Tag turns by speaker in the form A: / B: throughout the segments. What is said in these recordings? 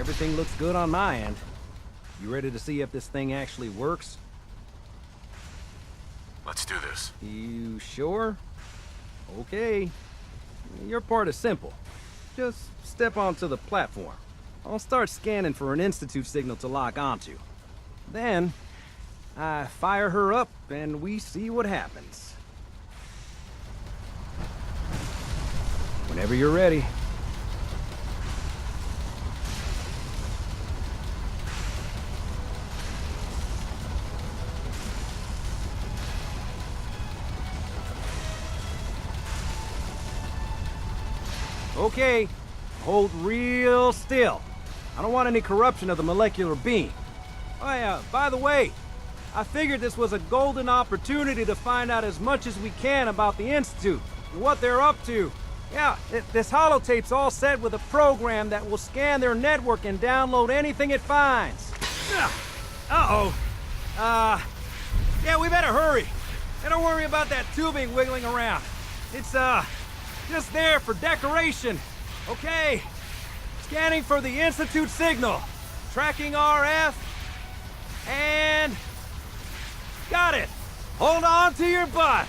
A: Everything looks good on my end. You ready to see if this thing actually works?
B: Let's do this.
A: You sure? Okay. Your part is simple. Just step onto the platform. I'll start scanning for an Institute signal to lock onto. Then, I fire her up and we see what happens. Whenever you're ready. Okay, hold real still. I don't want any corruption of the molecular beam. Oh yeah, by the way, I figured this was a golden opportunity to find out as much as we can about the Institute and what they're up to. Yeah, this holotape's all set with a program that will scan their network and download anything it finds. Uh-oh. Yeah, we better hurry. And don't worry about that tubing wiggling around. It's, just there for decoration. Okay. Scanning for the Institute signal. Tracking RF. And... got it. Hold on to your butt.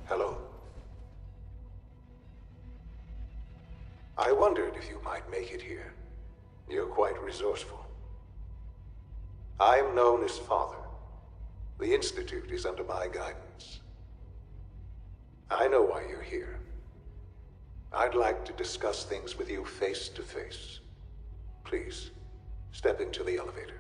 C: Hello. I wondered if you might make it here. You're quite resourceful. I'm known as Father. The Institute is under my guidance. I know why you're here. I'd like to discuss things with you face to face. Please, step into the elevator.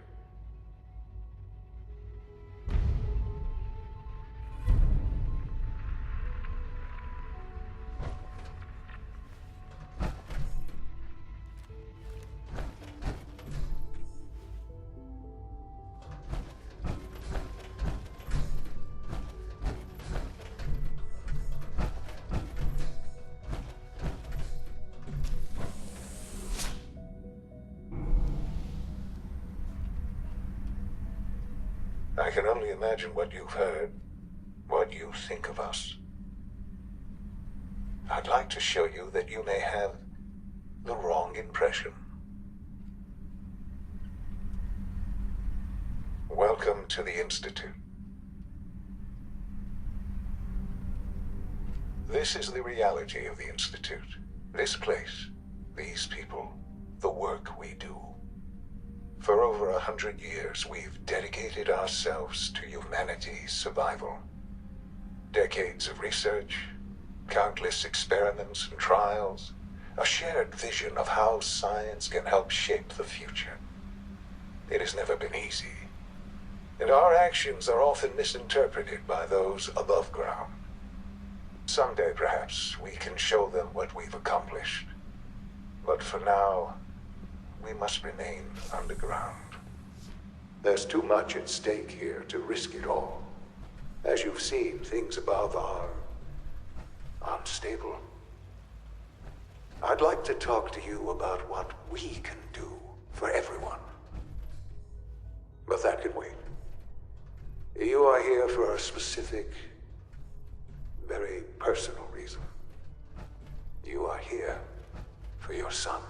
C: I can only imagine what you've heard, what you think of us. I'd like to show you that you may have the wrong impression. Welcome to the Institute. This is the reality of the Institute. This place, these people, the work we do. For over 100 years, we've dedicated ourselves to humanity's survival. Decades of research, countless experiments and trials, a shared vision of how science can help shape the future. It has never been easy, and our actions are often misinterpreted by those above ground. Someday, perhaps, we can show them what we've accomplished. But for now, we must remain underground. There's too much at stake here to risk it all. As you've seen, things above are unstable. I'd like to talk to you about what we can do for everyone. But that can wait. You are here for a specific, very personal reason. You are here for your son.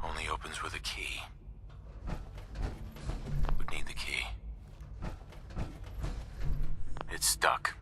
B: Only opens with a key. Would need the key. It's stuck.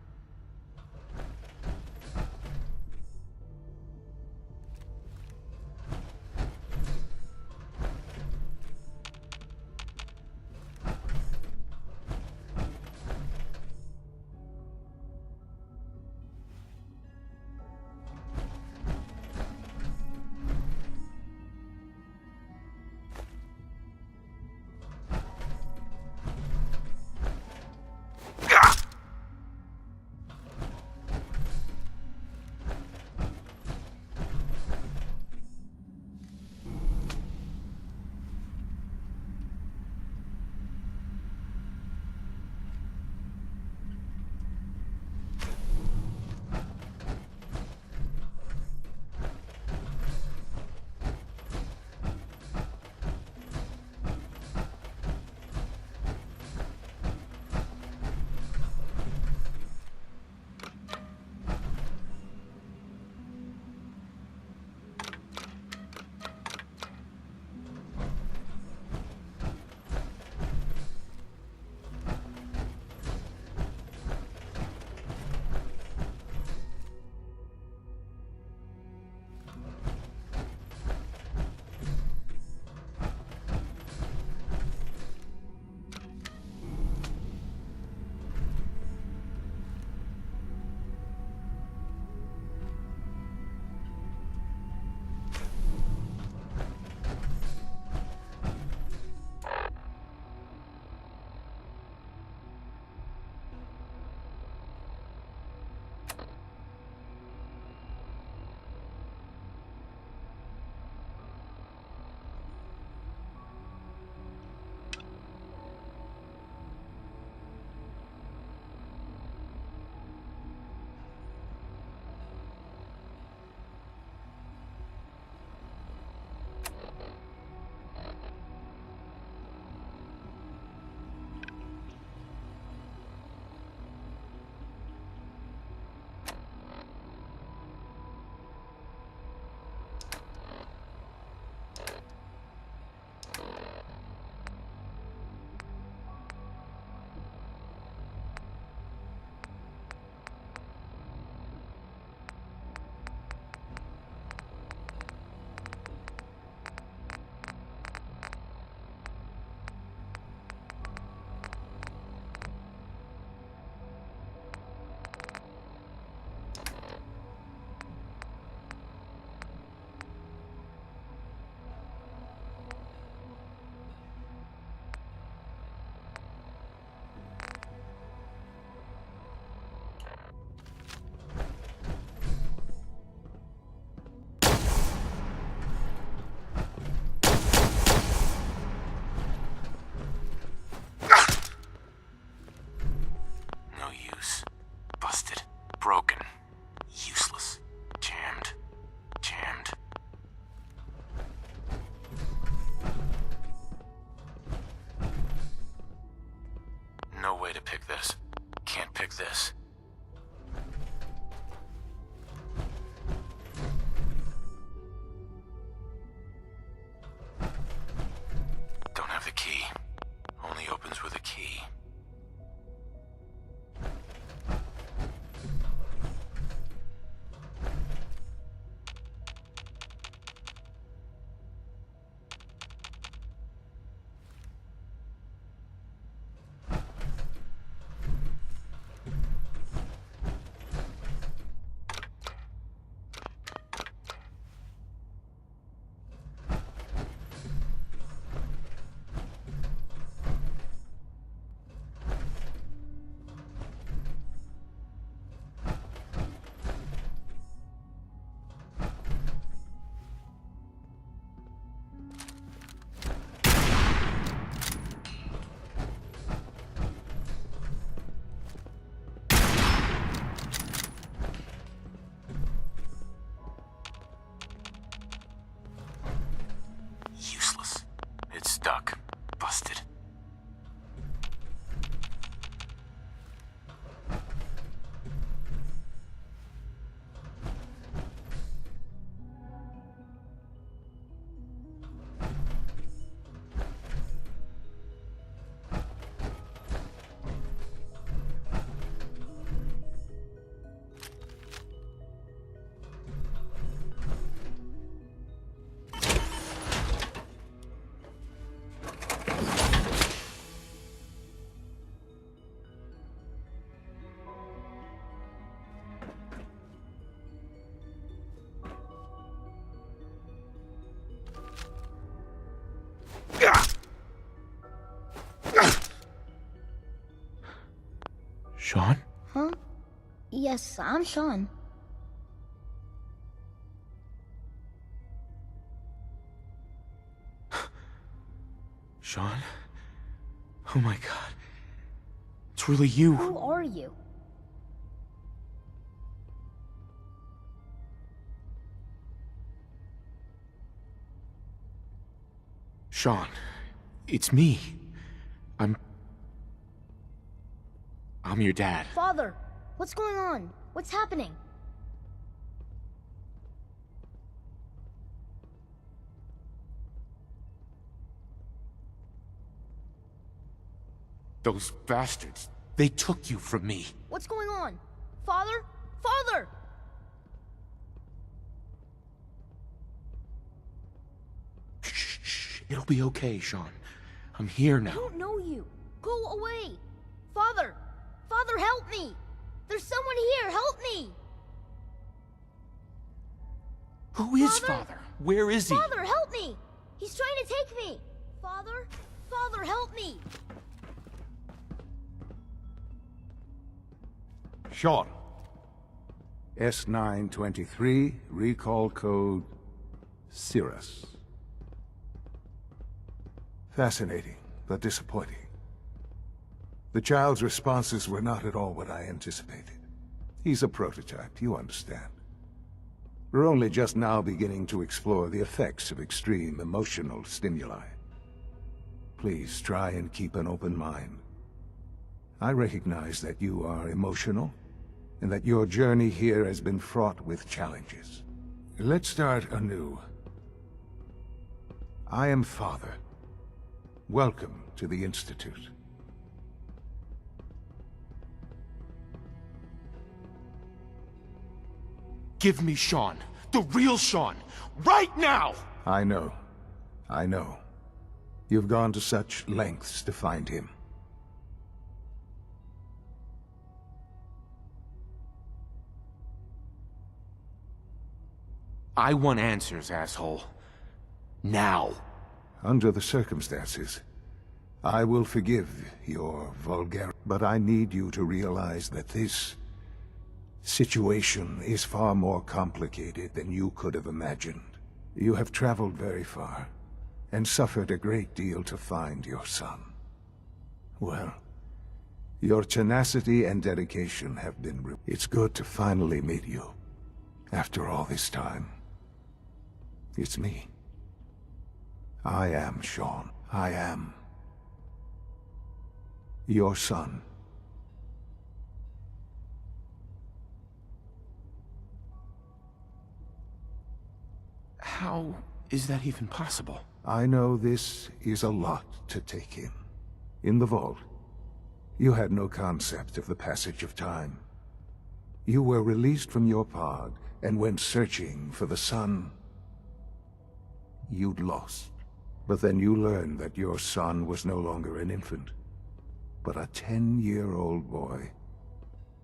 B: Sean?
D: Huh? Yes, I'm Sean.
B: Sean? Oh my god. It's really you.
D: Who are you?
B: Sean, it's me. I'm your dad.
D: Father, what's going on? What's happening?
B: Those bastards, they took you from me.
D: What's going on? Father? Father!
B: Shh. It'll be okay, Sean. I'm here
D: I
B: now.
D: don't know you. Go away. Father! Father, help me! There's someone here, help me!
B: Who is
D: Father?
B: Father? Where is he?
D: Father, help me! He's trying to take me! Father? Father, help me!
C: Sean. S923, recall code Cirrus. Fascinating, but disappointing. The child's responses were not at all what I anticipated. He's a prototype, you understand. We're only just now beginning to explore the effects of extreme emotional stimuli. Please try and keep an open mind. I recognize that you are emotional, and that your journey here has been fraught with challenges. Let's start anew. I am Father. Welcome to the Institute.
B: Give me Sean. The real Sean. Right now!
C: I know. I know. You've gone to such lengths to find him.
B: I want answers, asshole. Now.
C: Under the circumstances, I will forgive your vulgarity, but I need you to realize that this situation is far more complicated than you could have imagined. You have traveled very far, and suffered a great deal to find your son. Well, your tenacity and dedication have been It's good to finally meet you, after all this time. It's me. I am Sean. I am your son.
B: How is that even possible?
C: I know this is a lot to take in. In the vault, you had no concept of the passage of time. You were released from your pod and went searching for the son you'd lost. But then you learned that your son was no longer an infant, but a 10-year-old boy.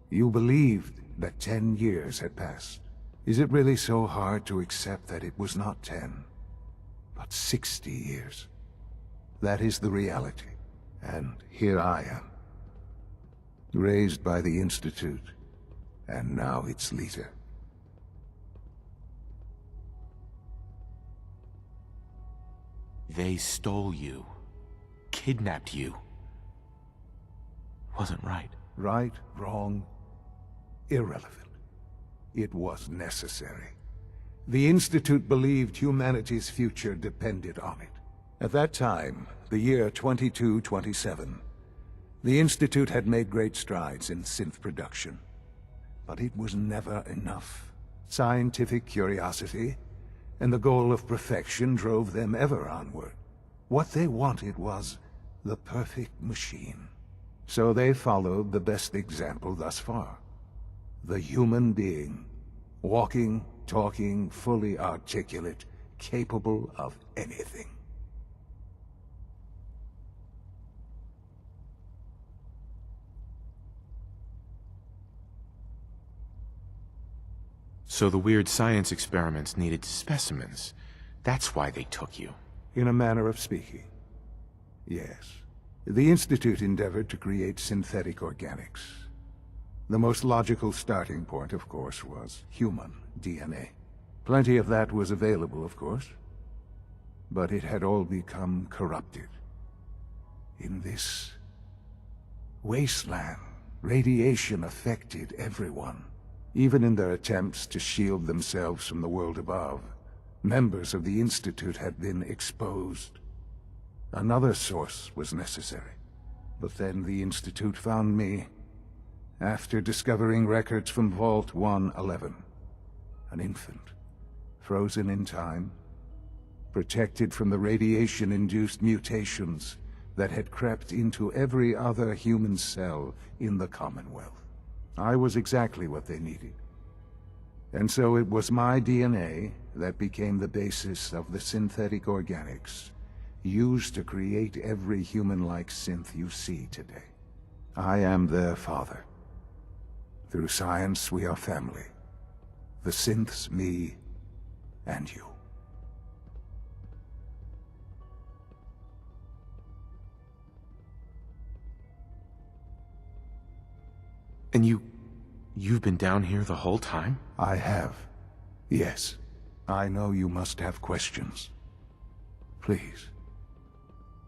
C: You believed that 10 years had passed. Is it really so hard to accept that it was not 10, but 60 years? That is the reality. And here I am, raised by the Institute, and now its leader.
B: They stole you. Kidnapped you. Wasn't right.
C: Right, wrong, irrelevant. It was necessary. The Institute believed humanity's future depended on it. At that time, the year 2227, the Institute had made great strides in synth production. But it was never enough. Scientific curiosity and the goal of perfection drove them ever onward. What they wanted was the perfect machine. So they followed the best example thus far. The human being. Walking, talking, fully articulate, capable of anything.
B: So the weird science experiments needed specimens. That's why they took you.
C: In a manner of speaking. Yes. The Institute endeavored to create synthetic organics. The most logical starting point, of course, was human DNA. Plenty of that was available, of course. But it had all become corrupted. In this wasteland, radiation affected everyone. Even in their attempts to shield themselves from the world above, members of the Institute had been exposed. Another source was necessary. But then the Institute found me, after discovering records from Vault 111. An infant, frozen in time, protected from the radiation-induced mutations that had crept into every other human cell in the Commonwealth. I was exactly what they needed. And so it was my DNA that became the basis of the synthetic organics used to create every human-like synth you see today. I am their father. Through science, we are family. The synths, me, and you.
B: And you've been down here the whole time?
C: I have. Yes. I know you must have questions. Please.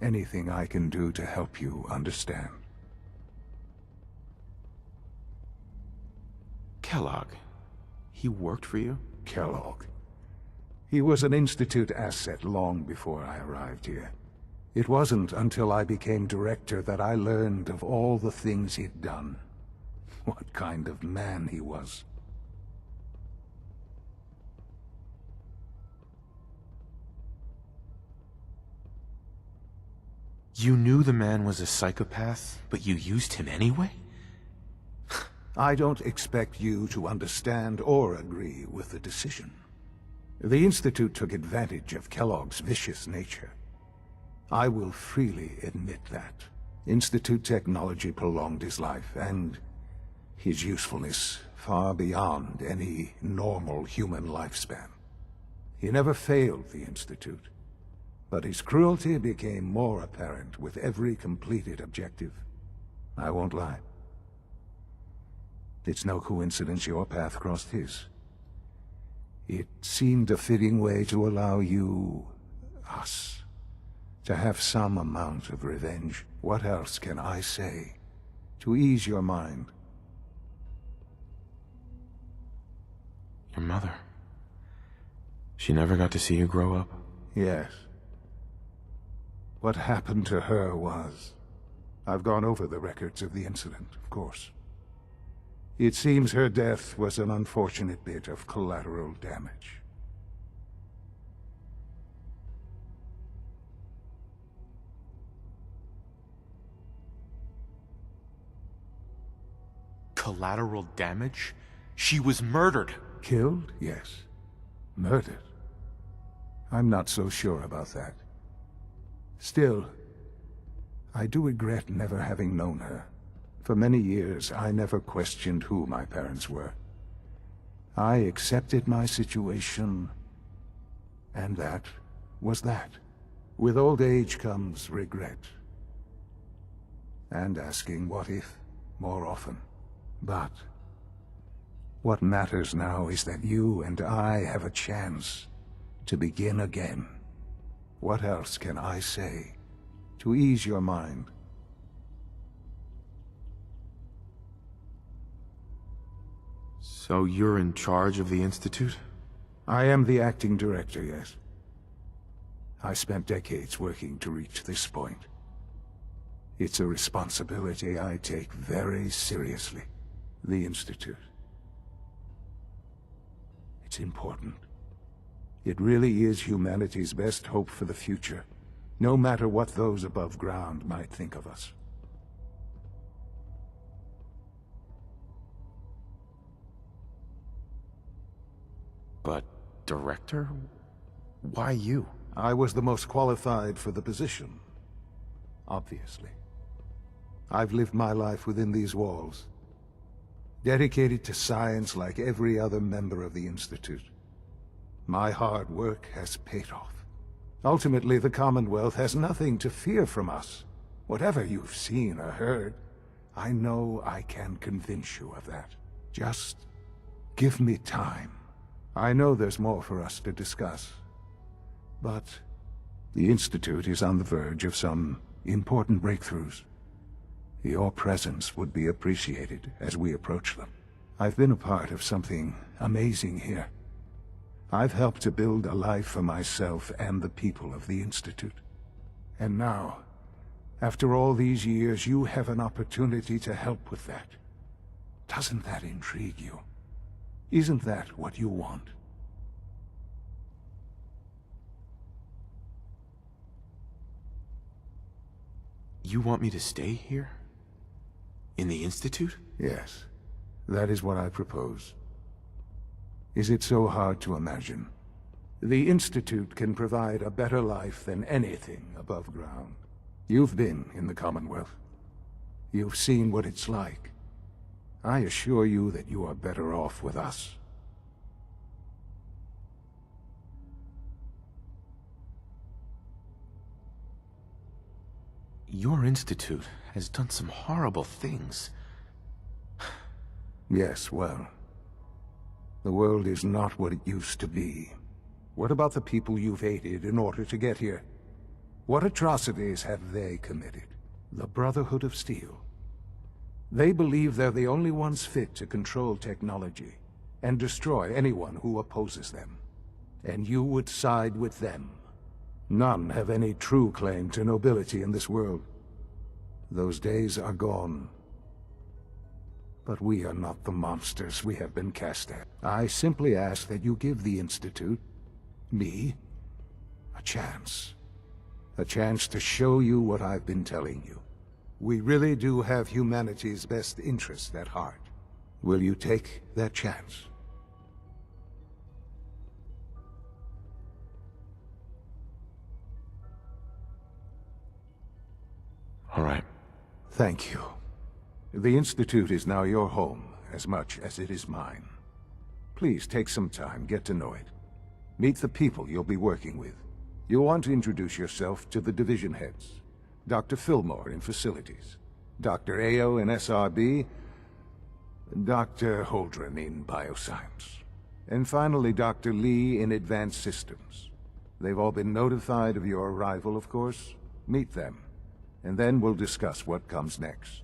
C: Anything I can do to help you understand.
B: Kellogg. He worked for you?
C: Kellogg. He was an Institute asset long before I arrived here. It wasn't until I became director that I learned of all the things he'd done. What kind of man he was.
B: You knew the man was a psychopath, but you used him anyway?
C: I don't expect you to understand or agree with the decision. The Institute took advantage of Kellogg's vicious nature. I will freely admit that. Institute technology prolonged his life, and his usefulness far beyond any normal human lifespan. He never failed the Institute, but his cruelty became more apparent with every completed objective. I won't lie. It's no coincidence your path crossed his. It seemed a fitting way to allow you, us, to have some amount of revenge. What else can I say to ease your mind?
B: Your mother. She never got to see you grow up?
C: Yes. What happened to her was... I've gone over the records of the incident, of course. It seems her death was an unfortunate bit of collateral damage.
B: Collateral damage? She was murdered.
C: Killed? Yes. Murdered? I'm not so sure about that. Still, I do regret never having known her. For many years, I never questioned who my parents were. I accepted my situation, and that was that. With old age comes regret. And asking what if more often. But what matters now is that you and I have a chance to begin again. What else can I say to ease your mind?
B: So you're in charge of the Institute?
C: I am the acting director, yes. I spent decades working to reach this point. It's a responsibility I take very seriously. The Institute. It's important. It really is humanity's best hope for the future, no matter what those above ground might think of us.
B: But, director? Why you?
C: I was the most qualified for the position. Obviously. I've lived my life within these walls, dedicated to science like every other member of the Institute. My hard work has paid off. Ultimately, the Commonwealth has nothing to fear from us. Whatever you've seen or heard, I know I can convince you of that. Just give me time. I know there's more for us to discuss. But the Institute is on the verge of some important breakthroughs. Your presence would be appreciated as we approach them. I've been a part of something amazing here. I've helped to build a life for myself and the people of the Institute. And now, after all these years, you have an opportunity to help with that. Doesn't that intrigue you? Isn't that what you want?
B: You want me to stay here? In the Institute?
C: Yes, that is what I propose. Is it so hard to imagine? The Institute can provide a better life than anything above ground. You've been in the Commonwealth. You've seen what it's like. I assure you that you are better off with us.
B: Your Institute has done some horrible things.
C: Yes, well, the world is not what it used to be. What about the people you've aided in order to get here? What atrocities have they committed? The Brotherhood of Steel. They believe they're the only ones fit to control technology and destroy anyone who opposes them. And you would side with them. None have any true claim to nobility in this world. Those days are gone. But we are not the monsters we have been cast at. I simply ask that you give the Institute, me, a chance. A chance to show you what I've been telling you. We really do have humanity's best interest at heart. Will you take that chance?
B: All right.
C: Thank you. The Institute is now your home, as much as it is mine. Please take some time, get to know it. Meet the people you'll be working with. You'll want to introduce yourself to the division heads. Dr. Fillmore in Facilities, Dr. Ao in SRB, Dr. Holdren in Bioscience, and finally Dr. Lee in Advanced Systems. They've all been notified of your arrival, of course. Meet them, and then we'll discuss what comes next.